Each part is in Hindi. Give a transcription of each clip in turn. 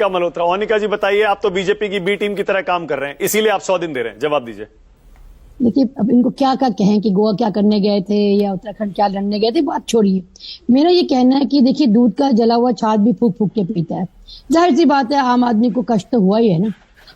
का मल्होत्रा। ओनिका जी बताइए, आप तो बीजेपी की बी टीम की तरह काम कर रहे हैं, इसीलिए आप 100 दिन दे रहे हैं, जवाब दीजिए। देखिए, अब इनको क्या क्या कहें कि गोवा क्या करने गए थे या उत्तराखंड क्या लड़ने गए थे, बात छोड़िए। मेरा ये कहना है कि देखिए, दूध का जला हुआ छाछ भी फूक फूक के पीता है। जाहिर सी बात है, आम आदमी को कष्ट तो हुआ ही है ना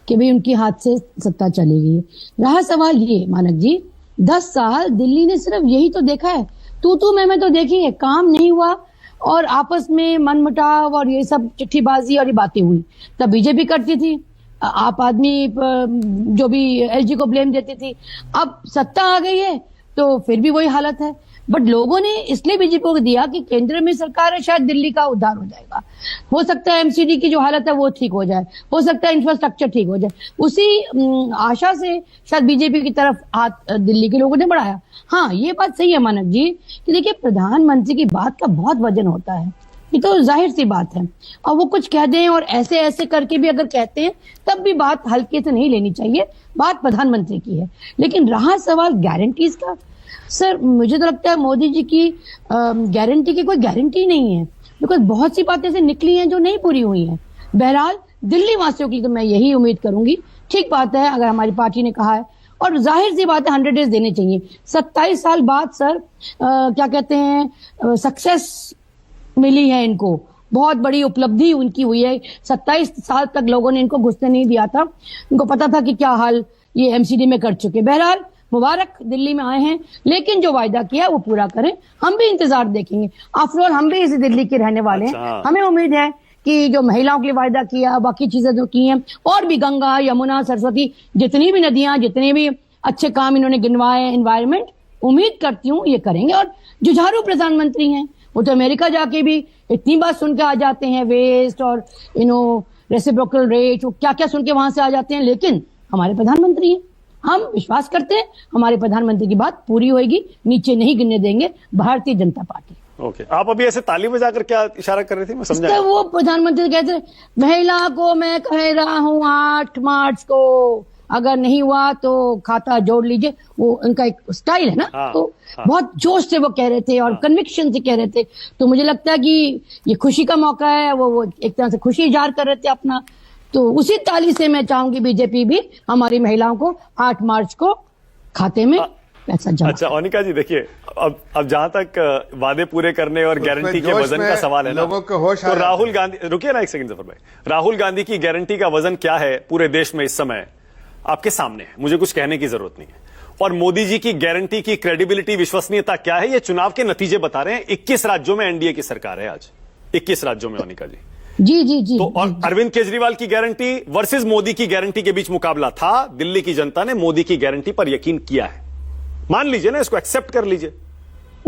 कि भाई उनके हाथ से सत्ता चली गई। रहा सवाल ये, मानक जी, 10 साल दिल्ली ने सिर्फ यही तो देखा है, तू मैं तो देखी है, काम नहीं हुआ और आपस में मनमुटाव और ये सब चिट्ठीबाजी और ये बातें हुई। तब बीजेपी करती थी, आप आदमी जो भी एलजी को ब्लेम देती थी। अब सत्ता आ गई है तो फिर भी वही हालत है। बट लोगों ने इसलिए बीजेपी को दिया कि केंद्र में सरकार है, शायद दिल्ली का उद्धार हो जाएगा, हो सकता है एमसीडी की जो हालत है वो ठीक हो जाए, हो सकता है इंफ्रास्ट्रक्चर ठीक हो जाए। उसी आशा से शायद बीजेपी की तरफ हाथ दिल्ली के लोगों ने बढ़ाया। हाँ, ये बात सही है मानक जी कि देखिए, प्रधानमंत्री की बात का बहुत वजन होता है, ये तो जाहिर सी बात है। और वो कुछ कह दें और ऐसे ऐसे करके भी अगर कहते हैं तब भी बात हल्के से नहीं लेनी चाहिए, बात प्रधानमंत्री की है। लेकिन रहा सवाल गारंटीज का, सर मुझे तो लगता है मोदी जी की गारंटी की कोई गारंटी नहीं है, बिकॉज बहुत सी बातें से निकली हैं जो नहीं पूरी हुई हैं। बहरहाल दिल्ली वासियों के लिए तो मैं यही उम्मीद करूंगी, ठीक बात है अगर हमारी पार्टी ने कहा है, और जाहिर सी बात है 100 डेज देने चाहिए। 27 साल बाद सर क्या कहते हैं, सक्सेस मिली है इनको, बहुत बड़ी उपलब्धि उनकी हुई है। 27 साल तक लोगों ने इनको घुसने नहीं दिया था, इनको पता था कि क्या हाल ये एमसीडी में कर चुके। बहरहाल मुबारक, दिल्ली में आए हैं, लेकिन जो वायदा किया वो पूरा करें। हम भी इंतजार देखेंगे, आफ्टर ऑल हम भी इसी दिल्ली के रहने वाले हैं। हमें उम्मीद है कि जो महिलाओं के लिए वायदा किया, बाकी चीजें जो की हैं, और भी गंगा यमुना सरस्वती, जितनी भी नदियां, जितने भी अच्छे काम इन्होंने गिनवाए, एनवायरमेंट, उम्मीद करती हूँ ये करेंगे। और जुझारू प्रधानमंत्री हैं, वो तो अमेरिका जाके भी इतनी बात सुन के आ जाते हैं, वेस्ट और रेसिप्रोकल रेट, क्या क्या सुन के वहां से आ जाते हैं, लेकिन हमारे प्रधानमंत्री हैं, हम विश्वास करते हैं हमारे प्रधानमंत्री की बात पूरी होगी, नीचे नहीं गिरने देंगे भारतीय जनता पार्टी। ओके, आप अभी ऐसे ताली बजाकर क्या इशारा कर रही थी, मैं समझा। वो प्रधानमंत्री कहते, महिला को मैं कह रहा हूँ 8 मार्च को अगर नहीं हुआ तो खाता जोड़ लीजिए, वो उनका एक स्टाइल है ना। तो बहुत जोश से वो कह रहे थे और कन्विक्शन से कह रहे थे, तो मुझे लगता है कि ये खुशी का मौका है, वो एक तरह से खुशी इजहार कर रहे थे अपना। तो उसी ताली से मैं चाहूंगी बीजेपी भी हमारी महिलाओं को 8 मार्च को खाते में पैसा जमा। अच्छा ओनिका जी, देखिए अब जहां तक वादे पूरे करने और गारंटी के वजन का सवाल है ना, तो राहुल गांधी, रुकिए ना एक सेकंड जफर भाई, राहुल गांधी की गारंटी का वजन क्या है पूरे देश में इस समय आपके सामने है, मुझे कुछ कहने की जरूरत नहीं है। और मोदी जी की गारंटी की क्रेडिबिलिटी, विश्वसनीयता क्या है, ये चुनाव के नतीजे बता रहे हैं। 21 राज्यों में एनडीए की सरकार है आज, 21 राज्यों में ओनिका जी। जी। तो और अरविंद केजरीवाल की गारंटी वर्सेस मोदी की गारंटी के बीच मुकाबला था। दिल्ली की जनता ने मोदी की गारंटी पर यकीन किया है, मान लीजिए ना, इसको एक्सेप्ट कर लीजिए।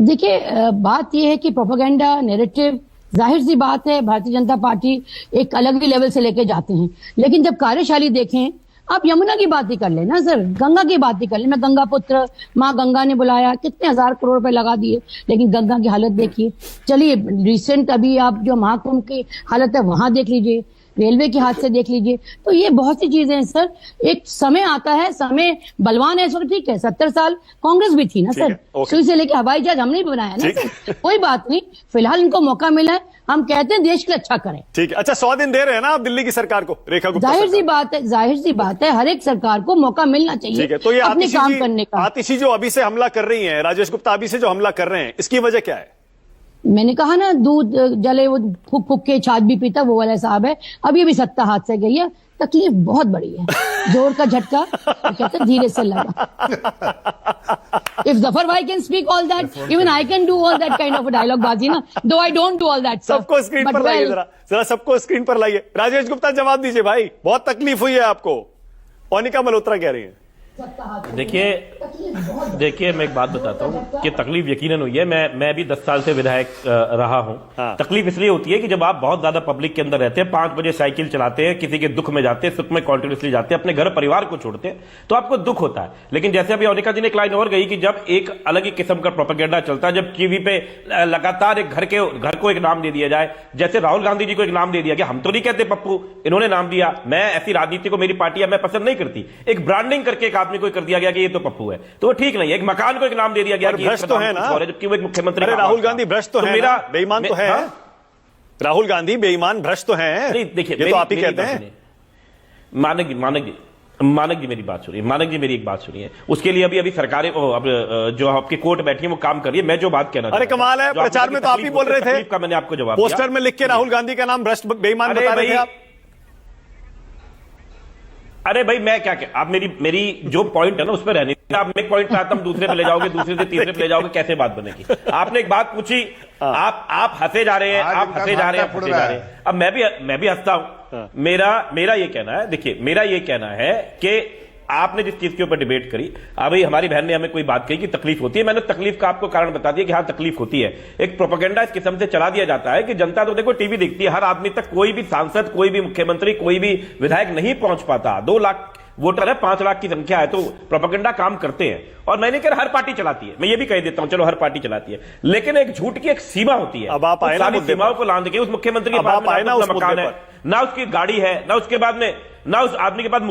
देखिए, बात यह है कि प्रोपेगेंडा नैरेटिव, जाहिर सी बात है भारतीय जनता पार्टी एक अलग ही लेवल से लेके जाते हैं, लेकिन जब कार्यशैली देखें, आप यमुना की बात ही कर ले ना सर, गंगा की बात ही कर ले। मैं गंगा पुत्र, माँ गंगा ने बुलाया, कितने 1000 करोड़ रुपए लगा दिए, लेकिन गंगा की हालत देखिए। चलिए रिसेंट अभी आप जो महाकुंभ की हालत है वहां देख लीजिए, रेलवे के हादसे देख लीजिए। तो ये बहुत सी चीजें हैं सर, एक समय आता है, समय बलवान है, ठीक है। 70 साल कांग्रेस भी थी ना सर, सुई से लेके हवाई जहाज हमने भी बनाया ना सर, कोई बात नहीं, फिलहाल इनको मौका मिला है, हम कहते हैं देश के लिए अच्छा करें। ठीक है, अच्छा 100 दिन दे रहे हैं ना आप दिल्ली की सरकार को, रेखा गुप्ता। जाहिर सी बात है हर एक सरकार को मौका मिलना चाहिए। ठीक है, तो ये अपने काम करने का। आतिशी जो अभी से हमला कर रही है, राजेश गुप्ता अभी से जो हमला कर रहे हैं, इसकी वजह क्या है? मैंने कहा ना, दूध जले वो फूक फूक के छाछ भी पीता, वो वाला साहब है। अभी भी सत्ता हाथ से गई है, तकलीफ बहुत बड़ी है, जोर का झटका कहते धीरे से लगा। If Zafar bhai can speak all that, even I can do all that kind of a dialogue बाजी ना, though I don't do all that stuff. सबको स्क्रीन पर लाइए, जरा सबको स्क्रीन पर लाइए। राजेश गुप्ता जवाब दीजिए भाई, बहुत तकलीफ हुई है आपको, ओनिका मल्होत्रा कह रही है। देखिए मैं एक बात बताता हूँ कि तकलीफ यकीनन हुई है। मैं भी 10 साल से विधायक रहा हूँ। तकलीफ इसलिए होती है कि जब आप बहुत ज्यादा पब्लिक के अंदर रहते हैं, 5 बजे साइकिल चलाते हैं, किसी के दुख में जाते हैं, सुख में कॉन्टिन्यूसली जाते हैं, अपने घर परिवार को छोड़ते हैं, तो आपको दुख होता है। लेकिन जैसे अभी ओनिका जी ने एक लाइन और गई कि जब एक अलग ही किस्म का प्रोपेगेंडा चलता है, जब टीवी पे लगातार एक घर को एक नाम दे दिया जाए, जैसे राहुल गांधी जी को एक नाम दे दिया गया, हम तो नहीं कहते पप्पू, इन्होंने नाम दिया। मैं ऐसी राजनीति को, मेरी पार्टी है, मैं पसंद नहीं करती। एक ब्रांडिंग करके एक आदमी को कर दिया गया कि ये तो पप्पू है, तो वो ठीक नहीं है। एक मकान को एक नाम दे दिया गया कि भ्रष्ट तो है ना, जबकि वो एक मुख्यमंत्री। राहुल गांधी भ्रष्ट तो है, मेरा बेईमान तो है। राहुल गांधी बेईमान भ्रष्ट तो हैं। नहीं देखिए, ये तो आप ही कहते हैं। मानक जी मेरी बात सुनिए, मानक जी मेरी एक बात सुनिए। उसके लिए अभी सरकारें अब जो आपके कोर्ट बैठी है वो काम कर रही है। मैं जो बात कहना, अरे कमाल है, प्रचार में तो आप ही बोल रहे थे का, मैंने आपको जवाब पोस्टर में लिख के राहुल गांधी का नाम भ्रष्ट बेईमान बता रहे थे आप। अरे भाई मैं क्या आप मेरी जो पॉइंट है ना उस पर रहने, आप एक पॉइंट पे आता हम दूसरे पे ले जाओगे, दूसरे से तीसरे पे ले जाओगे, कैसे बात बनेगी? आपने एक बात पूछी, आप हंसे जा रहे हैं, आप हंसे जा रहे हैं, हंसे जा रहे हैं। अब मैं भी हंसता हूं। मेरा ये कहना है, देखिए मेरा ये कहना है कि आपने जिस चीज के ऊपर डिबेट करी, अभी हमारी बहन ने हमें कोई बात कही कि तकलीफ होती है, मैंने तकलीफ का आपको कारण बता दिया कि हाँ तकलीफ होती है। एक प्रोपेगेंडा इस किस्म से चला दिया जाता है कि जनता तो देखो टीवी देखती है, हर आदमी तक कोई भी सांसद, कोई भी मुख्यमंत्री, कोई भी विधायक नहीं पहुंच पाता। 2 लाख वोटर है, 5 लाख की संख्या है, तो प्रोपेगेंडा काम करते हैं। और मैंने कहा हर पार्टी चलाती है, मैं ये भी कह देता हूं चलो हर पार्टी चलाती है, लेकिन एक झूठ की एक सीमा होती है। अब आप आए ना मुद्दे सीमाओं को लांद के उस मुख्यमंत्री के पास मकान है, ना उसकी गाड़ी है, ना उसके बाद में ना उस आदमी के पास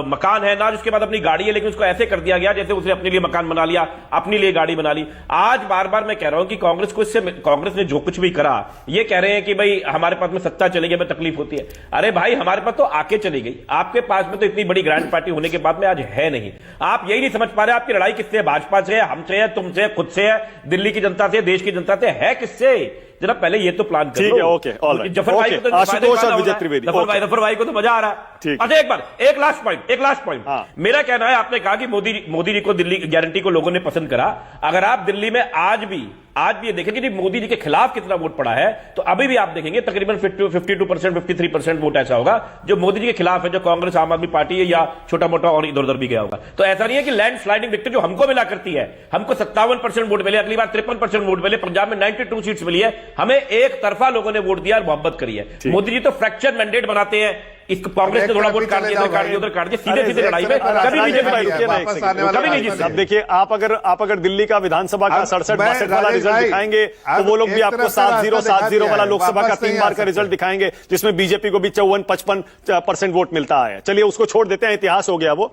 मकान है, ना उसके बाद अपनी गाड़ी है, लेकिन उसको ऐसे कर दिया गया जैसे उसने अपने लिए मकान बना लिया, अपने लिए गाड़ी बना ली। आज बार बार मैं कह रहा हूं कि कांग्रेस ने जो कुछ भी करा, ये कह रहे हैं कि भाई हमारे पास में सत्ता चली गई, हमें तकलीफ होती है। अरे भाई हमारे पास तो आके चली गई, आपके पास में तो इतनी बड़ी ग्रैंड पार्टी होने के बाद में आज है नहीं। आप यही नहीं समझ पा रहे, आपकी लड़ाई किससे है? भाजपा से, हमसे है, तुमसे, खुद से है, दिल्ली की जनता से, देश की जनता से है, किससे? जरा पहले ये तो प्लान करो। ठीक है, ओके, ऑल राइट। जफर भाई को तो आशुतोष और विजय त्रिवेदी, जफर भाई को तो मजा आ रहा है। अच्छा एक लास्ट पॉइंट मेरा कहना है, आपने कहा कि मोदी जी को दिल्ली गारंटी को लोगों ने पसंद करा। अगर आप दिल्ली में आज भी ये देखेंगे कि मोदी जी के खिलाफ कितना वोट पड़ा है, तो अभी भी आप देखेंगे तकरीबन 52%, 53% वोट ऐसा होगा जो मोदी जी के खिलाफ है, जो कांग्रेस, आम आदमी पार्टी है या छोटा मोटा और इधर उधर भी गया होगा। तो ऐसा नहीं है कि लैंड स्लाइडिंग विक्ट्री जो हमको मिला करती है, हमको 57% वोट मिले, अगली बार 53% वोट मिले, पंजाब में 92 सीट्स मिली है, हमें एक तरफा लोगों ने वोट दिया और मोहब्बत करी है। मोदी जी तो फ्रैक्चर मैंडेट बनाते हैं, इस कांग्रेस ने थोड़ा वोट काट दिया, उधर काट दिया, सीधे सीधे लड़ाई में कभी नहीं जीत। अब देखिए आप अगर दिल्ली का विधानसभा का 67-62 वाला रिजल्ट दिखाएंगे तो वो लोग भी आपको 70 वाला लोकसभा का 3 बार का रिजल्ट दिखाएंगे, जिसमें बीजेपी को भी 54-55% वोट मिलता है। चलिए उसको छोड़ देते हैं, इतिहास हो गया वो।